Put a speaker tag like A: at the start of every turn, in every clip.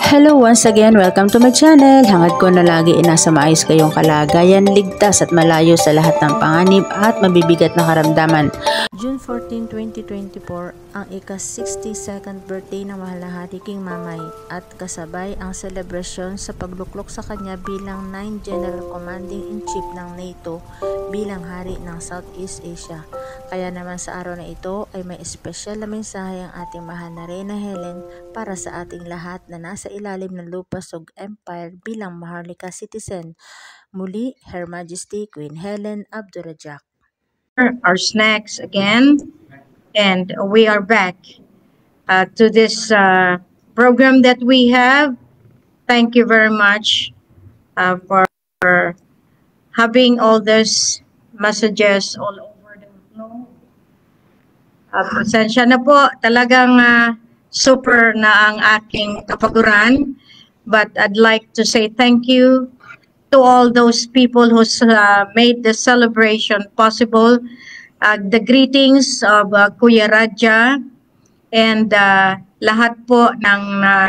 A: Hello once again, welcome to my channel. Hangad ko na lagi nasa maayos kayong kalagayan, ligtas at malayo sa lahat ng panganib at mabibigat na karamdaman. June 14, 2024, ang ika-62nd birthday ng mahal na hari King Mamay at kasabay ang selebrasyon sa pagluklok sa kanya bilang 9th General Commanding-in-Chief ng NATO bilang hari ng Southeast Asia. Kaya naman sa araw na ito ay may espesyal na mensahe ang ating mahal na Reyna Helen para sa ating lahat na nasa ilalim ng Lupasog Empire bilang maharlika citizen. Muli, Her Majesty Queen Helen Abdurrahman.
B: Our snacks again, and we are back to this program that we have. Thank you very much for having all these messages all over the globe. Pasensya na po, talagang super na ang aking kapaguran, but I'd like to say thank you to all those people who made the celebration possible. The greetings of Kuya Raja and lahat po ng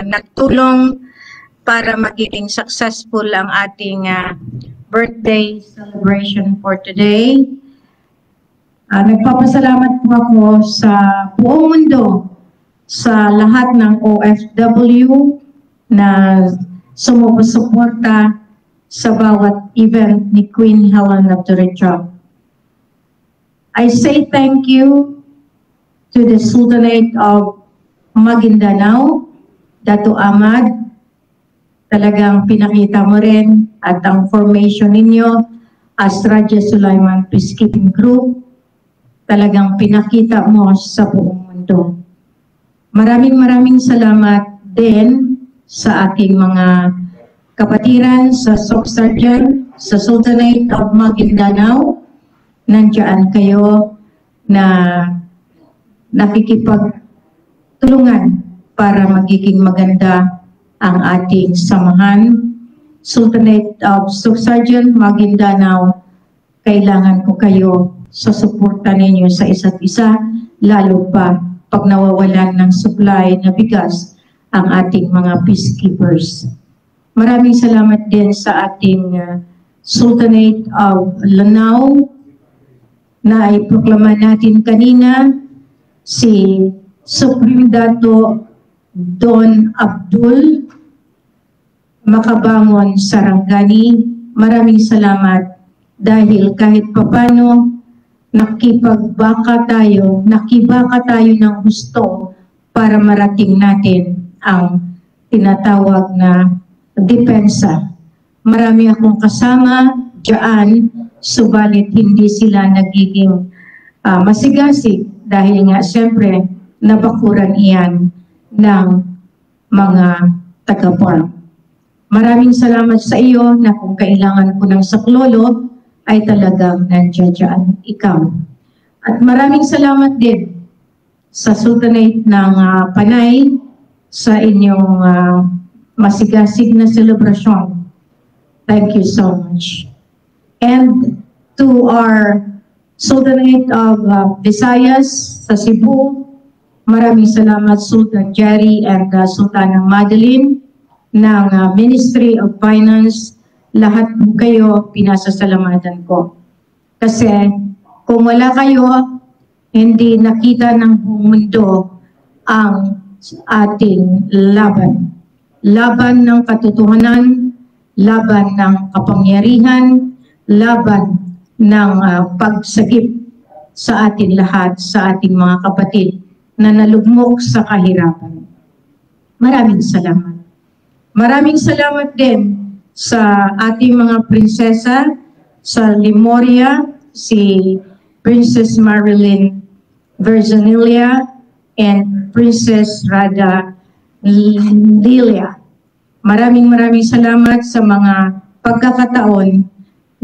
B: nagtulong para magiging successful ang ating birthday celebration for today. Nagpapasalamat po ako sa buong mundo, sa lahat ng OFW na sumusuporta sa bawat event ni Queen Helen Abdurrahman. I say thank you to the Sultanate of Maguindanao, Dato Ahmad. Talagang pinakita mo rin at ang formation ninyo as Raja Sulaiman Peacekeeping Group, talagang pinakita mo sa buong mundo. Maraming salamat din sa aking mga kapatiran sa SOC Sergeant, sa Sultanate of Maguindanao. Nandiyan kayo na nakikipagtulungan para magiging maganda ang ating samahan. Sultanate of SOC Sergeant Maguindanao, kailangan ko kayo sa suporta ninyo sa isa't isa, lalo pa pag nawawalan ng supply na bigas ang ating mga peacekeepers. Maraming salamat din sa ating Sultanate of Lanao na iproklama natin kanina, si Supreme Dato Don Abdul Makabangon Sarangani. Maraming salamat dahil kahit papano nakibaka tayo ng gusto para marating natin ang tinatawag na depensa. Marami akong kasama diyan, subalit hindi sila nagiging masigasig dahil nga siyempre nabakuran iyan ng mga taga-farm. Maraming salamat sa iyo na kung kailangan ko ng saklolo ay talagang nandiyan ikaw. At maraming salamat din sa Sultanate ng Panay sa inyong masigasig na selebrasyon. Thank you so much. And to our Sultanate of Visayas sa Cebu, maraming salamat Sultan Jerry and Sultanang Madeline ng Ministry of Finance. Lahat po kayo pinasasalamatan ko. Kasi kung wala kayo, hindi nakita ng buong mundo ang ating laban. Laban ng katotohanan, laban ng kapangyarihan, laban ng pagsagip sa ating lahat, sa ating mga kapatid na nalugmok sa kahirapan. Maraming salamat. Maraming salamat din sa ating mga prinsesa sa Lemuria, si Princess Marilyn Verzanilla and Princess Rada Lilia. Maraming salamat sa mga pagkakataon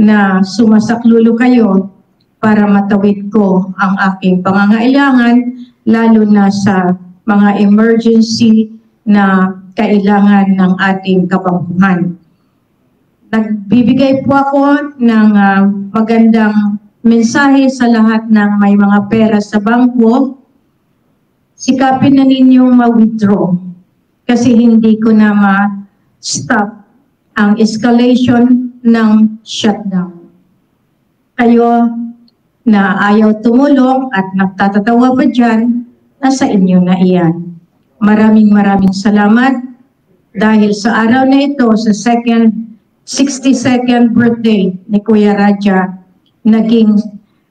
B: na sumasaklulo kayo para matawid ko ang aking pangangailangan, lalo na sa mga emergency na kailangan ng ating kapampuhan. Nagbibigay po ako ng magandang mensahe sa lahat ng may mga pera sa bangko. Sikapin na ninyong ma-withdraw kasi hindi ko na ma-stop ang escalation ng shutdown. Kayo na ayaw tumulong at nagtatatawa pa dyan, nasa inyo na iyan. Maraming salamat dahil sa araw na ito, sa 62nd birthday ni Kuya Raja, naging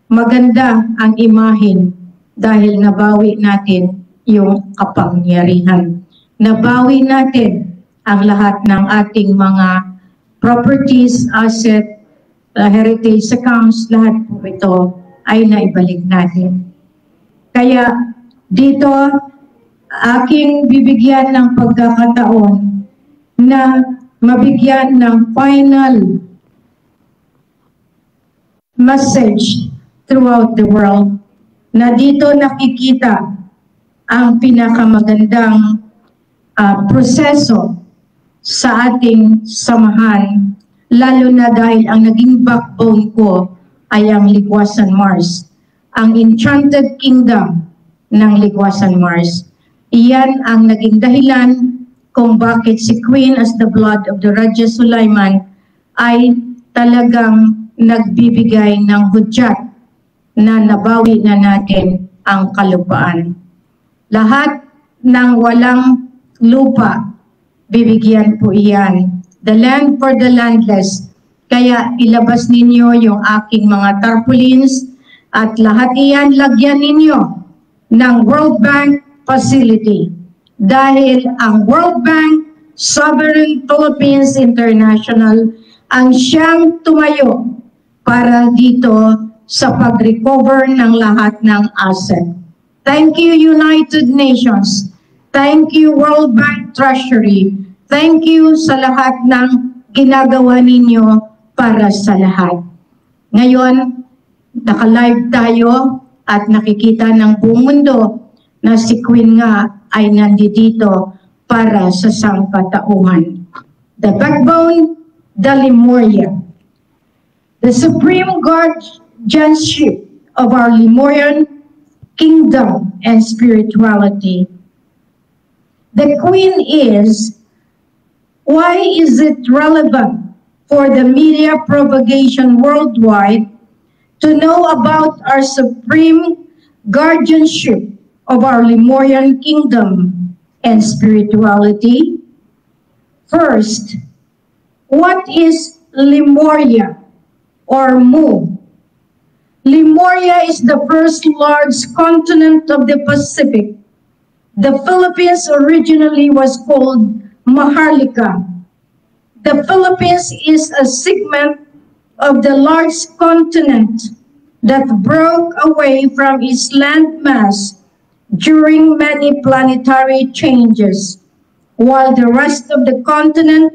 B: maganda ang imahen dahil nabawi natin yung kapangyarihan. Nabawi natin ang lahat ng ating mga properties, asset, heritage accounts, lahat po ito ay naibalik natin. Kaya dito, aking bibigyan ng pagkakataon na mabigyan ng final message throughout the world na dito nakikita ang pinakamagandang proseso sa ating samahan, lalo na dahil ang naging backbone ko ay ang Ligwasan Mars, ang Enchanted Kingdom ng Ligwasan Mars. Iyan ang naging dahilan kung bakit si Queen as the blood of the Raja Sulaiman ay talagang nagbibigay ng hudyat na nabawi na natin ang kalupaan. Lahat ng walang lupa, bibigyan po iyan. The land for the landless. Kaya ilabas ninyo yung aking mga tarpaulins at lahat iyan lagyan ninyo ng World Bank facility. Dahil ang World Bank, Sovereign Philippines International, ang siyang tumayo para dito sa pag-recover ng lahat ng asset. Thank you, United Nations. Thank you, World Bank Treasury. Thank you sa lahat ng ginagawa ninyo para sa lahat. Ngayon, naka-live tayo at nakikita ng buong mundo na si Queen nga ay nandito para sa sangkatauhan. The backbone, the Lemuria. The supreme guardianship of our Lemurian kingdom and spirituality. The Queen is, why is it relevant for the media propagation worldwide to know about our supreme guardianship of our Lemurian kingdom and spirituality? First, what is Lemuria or Mu? Lemuria is the first large continent of the Pacific. The Philippines originally was called Maharlika. The Philippines is a segment of the large continent that broke away from its landmass during many planetary changes, while the rest of the continent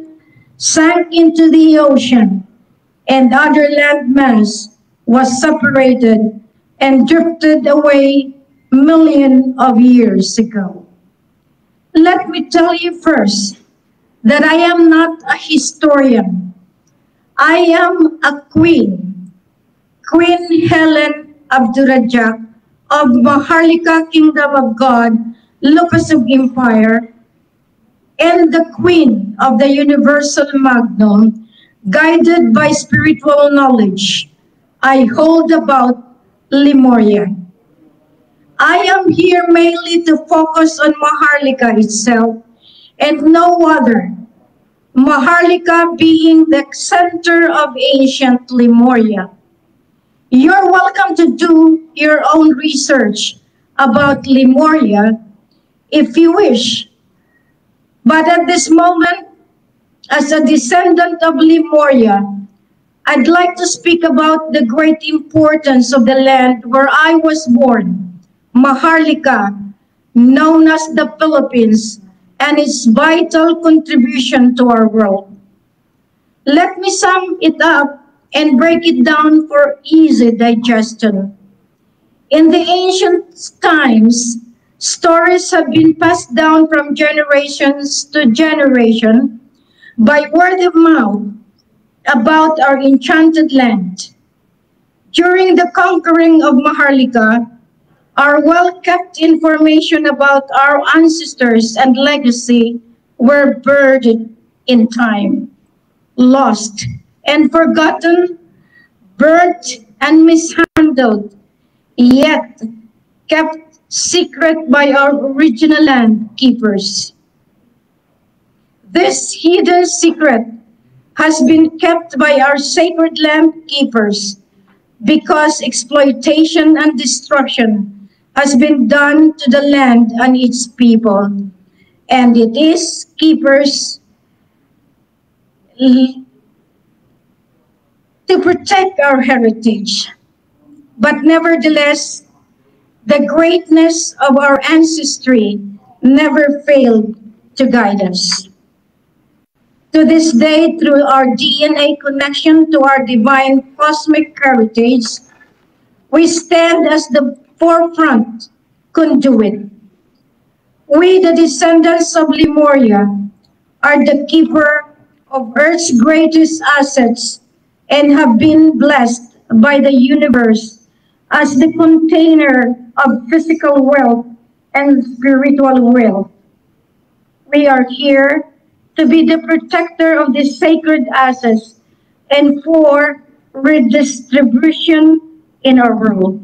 B: sank into the ocean and other landmass was separated and drifted away millions of years ago. Let me tell you first that I am not a historian. I am a queen, Queen Helen Abdurrahman of Maharlika Kingdom of God, Lucasug Empire, and the Queen of the Universal Magnum, guided by spiritual knowledge I hold about Lemuria. I am here mainly to focus on Maharlika itself and no other, Maharlika being the center of ancient Lemuria. You're welcome to do your own research about Lemuria if you wish. But at this moment, as a descendant of Lemuria, I'd like to speak about the great importance of the land where I was born, Maharlika, known as the Philippines, and its vital contribution to our world. Let me sum it up and break it down for easy digestion. In the ancient times, stories have been passed down from generations to generation by word of mouth about our enchanted land. During the conquering of Maharlika, our well-kept information about our ancestors and legacy were buried in time, lost and forgotten, burnt and mishandled, yet kept secret by our original land keepers. This hidden secret has been kept by our sacred land keepers because exploitation and destruction has been done to the land and its people. And it is keepers to protect our heritage. But nevertheless, the greatness of our ancestry never failed to guide us. To this day, through our DNA connection to our divine cosmic heritage, we stand as the forefront conduit. We, the descendants of Lemuria, are the keeper of Earth's greatest assets and have been blessed by the universe as the container of physical wealth and spiritual wealth. We are here to be the protector of these sacred assets and for redistribution in our world.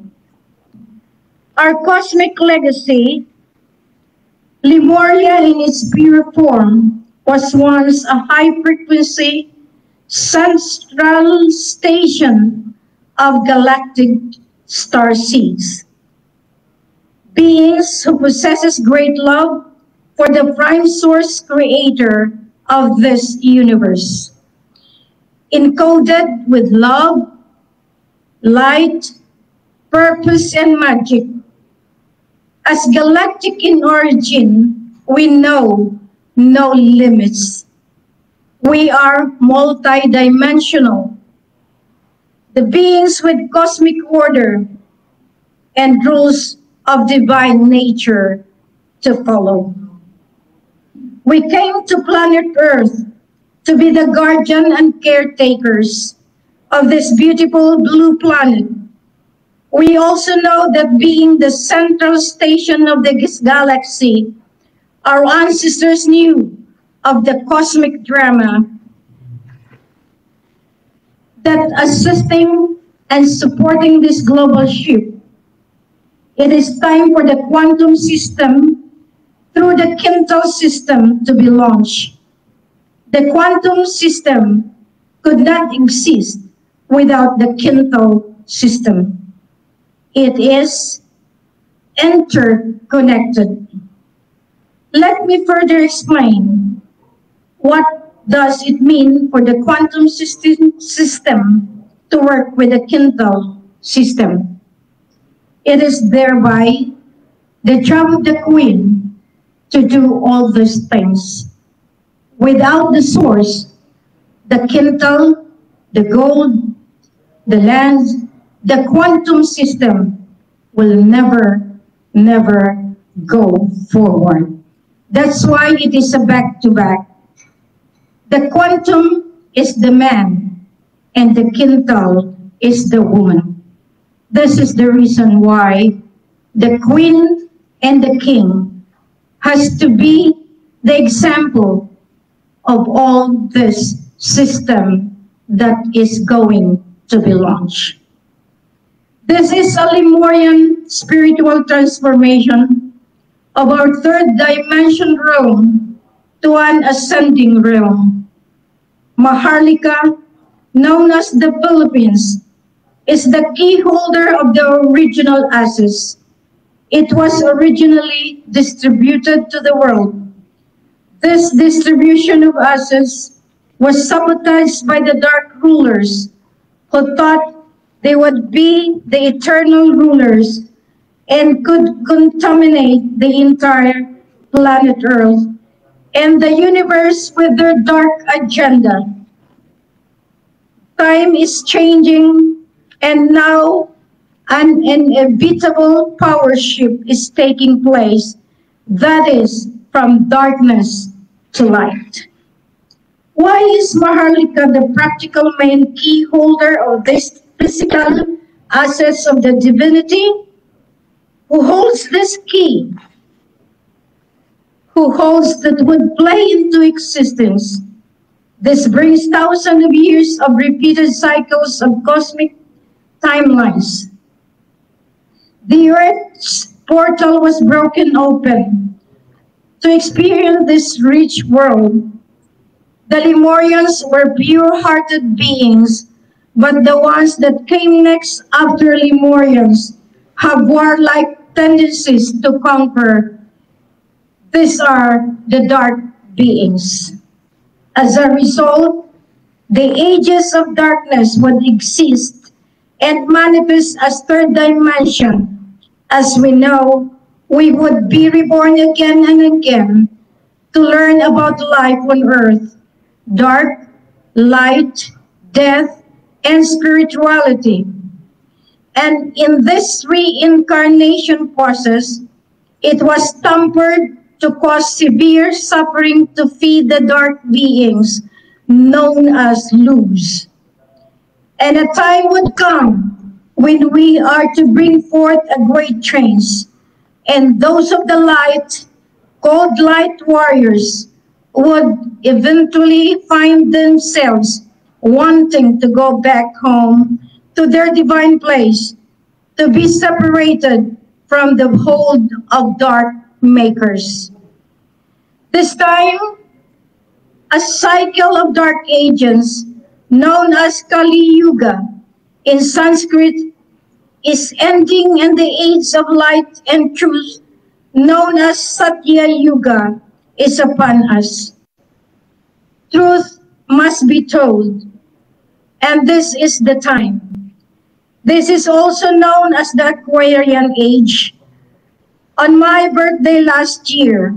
B: Our cosmic legacy, Lemuria in its pure form, was once a high-frequency central station of galactic star seeds. Beings who possesses great love for the prime source creator of this universe. Encoded with love, light, purpose, and magic. As galactic in origin, we know no limits. We are multidimensional. The beings with cosmic order and rules of divine nature to follow. We came to planet Earth to be the guardian and caretakers of this beautiful blue planet. We also know that being the central station of this galaxy, our ancestors knew of the cosmic drama that assisting and supporting this global shift. It is time for the quantum system through the Quintal system to be launched. The quantum system could not exist without the Quintal system. It is interconnected. Let me further explain what does it mean for the quantum system to work with the Quintal system. It is thereby the job of the Queen to do all these things. Without the source, the Quintal, the gold, the land, the quantum system will never go forward. That's why it is a back-to-back. The quantum is the man and the Quintal is the woman. This is the reason why the Queen and the King has to be the example of all this system that is going to be launched. This is a Lemurian spiritual transformation of our third dimension realm to an ascending realm. Maharlika, known as the Philippines, is the key holder of the original assets. It was originally distributed to the world. This distribution of assets was sabotaged by the dark rulers who thought they would be the eternal rulers and could contaminate the entire planet Earth and the universe with their dark agenda. Time is changing, and now an inevitable power shift is taking place, that is, from darkness to light. Why is Maharlika the practical main key holder of these physical assets of the divinity? Who holds this key? who holds that would play into existence. This brings thousands of years of repeated cycles of cosmic timelines. The Earth's portal was broken open to experience this rich world. The Lemurians were pure-hearted beings, but the ones that came next after Lemurians have warlike tendencies to conquer. These are the dark beings. As a result, the ages of darkness would exist and manifest as third dimension. As we know, we would be reborn again and again to learn about life on earth, dark, light, death, and spirituality. And in this reincarnation process, it was tempered to cause severe suffering to feed the dark beings known as Luz. And a time would come when we are to bring forth a great change, and those of the light, called light warriors, would eventually find themselves wanting to go back home to their divine place, to be separated from the hold of dark makers. This time, a cycle of dark ages known as Kali Yuga in Sanskrit is ending, and the age of light and truth known as Satya Yuga is upon us. Truth must be told, and this is the time. This is also known as the Aquarian Age. On my birthday last year,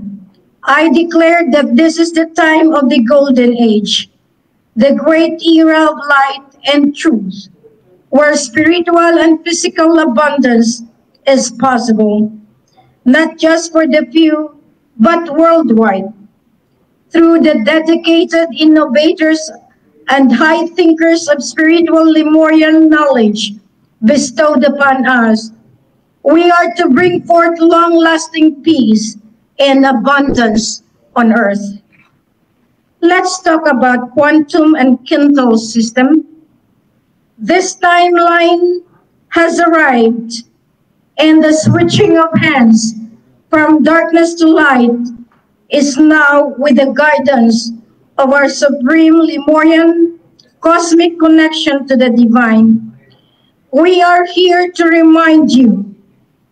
B: I declared that this is the time of the Golden Age, the great era of light and truth, where spiritual and physical abundance is possible, not just for the few, but worldwide. Through the dedicated innovators and high thinkers of spiritual Lemurian knowledge bestowed upon us, we are to bring forth long-lasting peace and abundance on earth. Let's talk about quantum and quintal system. This timeline has arrived, and the switching of hands from darkness to light is now with the guidance of our supreme Lemurian cosmic connection to the divine. We are here to remind you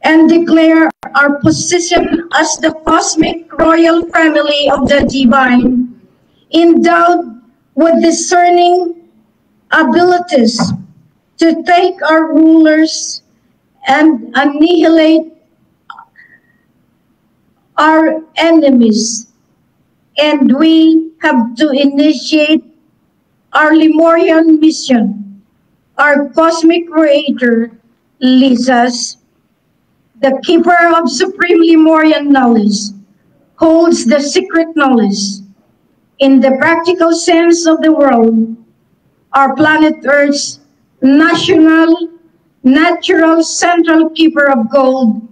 B: and declare our position as the cosmic royal family of the divine, endowed with discerning abilities to take our rulers and annihilate our enemies. And we have to initiate our Lemurian mission. Our cosmic creator leads us. The keeper of supreme Lemurian knowledge holds the secret knowledge. In the practical sense of the word, our planet Earth's natural central keeper of gold,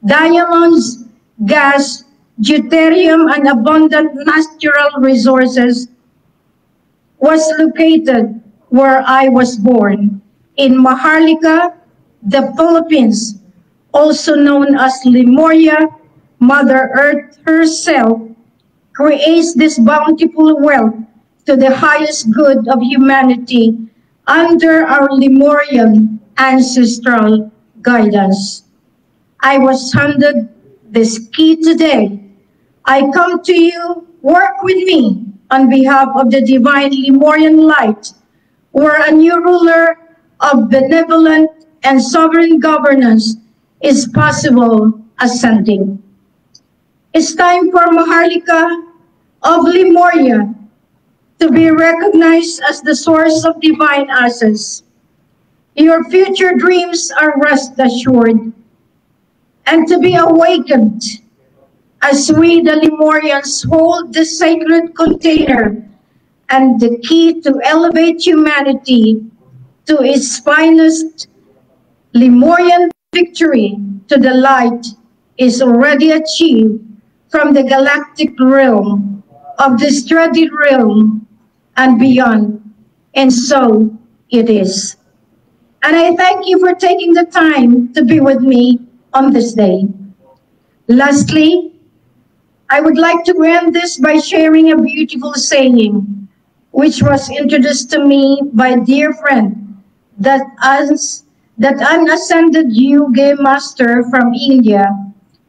B: diamonds, gas, deuterium, and abundant natural resources, was located where I was born, in Maharlika, the Philippines, also known as Lemuria. Mother Earth herself creates this bountiful wealth to the highest good of humanity under our Lemurian ancestral guidance. I was handed this key today. I come to you, work with me on behalf of the divine Lemurian light, where a new ruler of benevolent and sovereign governance is possible ascending. It's time for Maharlika of Lemuria to be recognized as the source of divine assets. Your future dreams are rest assured and to be awakened as we, the Lemurians, hold the sacred container and the key to elevate humanity to its finest. Lemurian victory to the light is already achieved from the galactic realm, of this dreaded realm, and beyond. And so it is. And I thank you for taking the time to be with me on this day. Lastly, I would like to end this by sharing a beautiful saying, which was introduced to me by a dear friend, that an ascended yoga master from India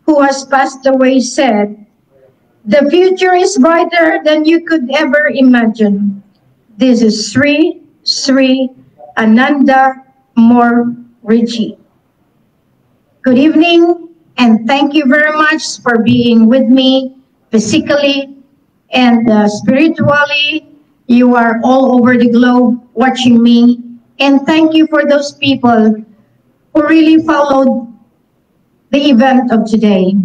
B: who has passed away said, "The future is brighter than you could ever imagine." This is Sri Ananda Moor Ritchie. Good evening, and thank you very much for being with me physically and spiritually. You are all over the globe watching me, and thank you for those people who really followed the event of today.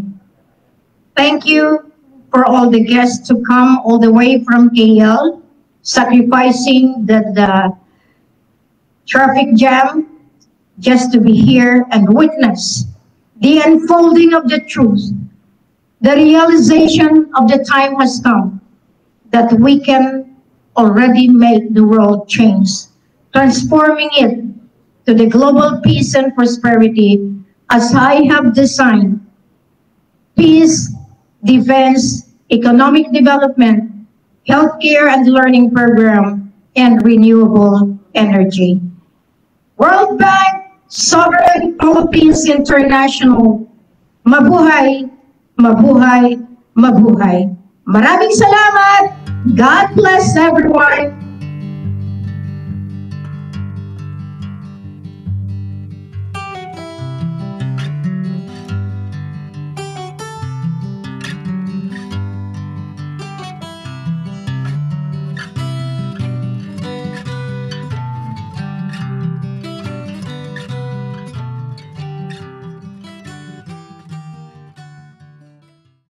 B: Thank you for all the guests who come all the way from KL, sacrificing the traffic jam just to be here and witness the unfolding of the truth. The realization of the time has come that we can already make the world change, transforming it to the global peace and prosperity as I have designed: peace, defense, economic development, healthcare and learning program, and renewable energy. World Bank, Sovereign Philippines International, mabuhay, mabuhay, mabuhay. Maraming salamat. God bless everyone.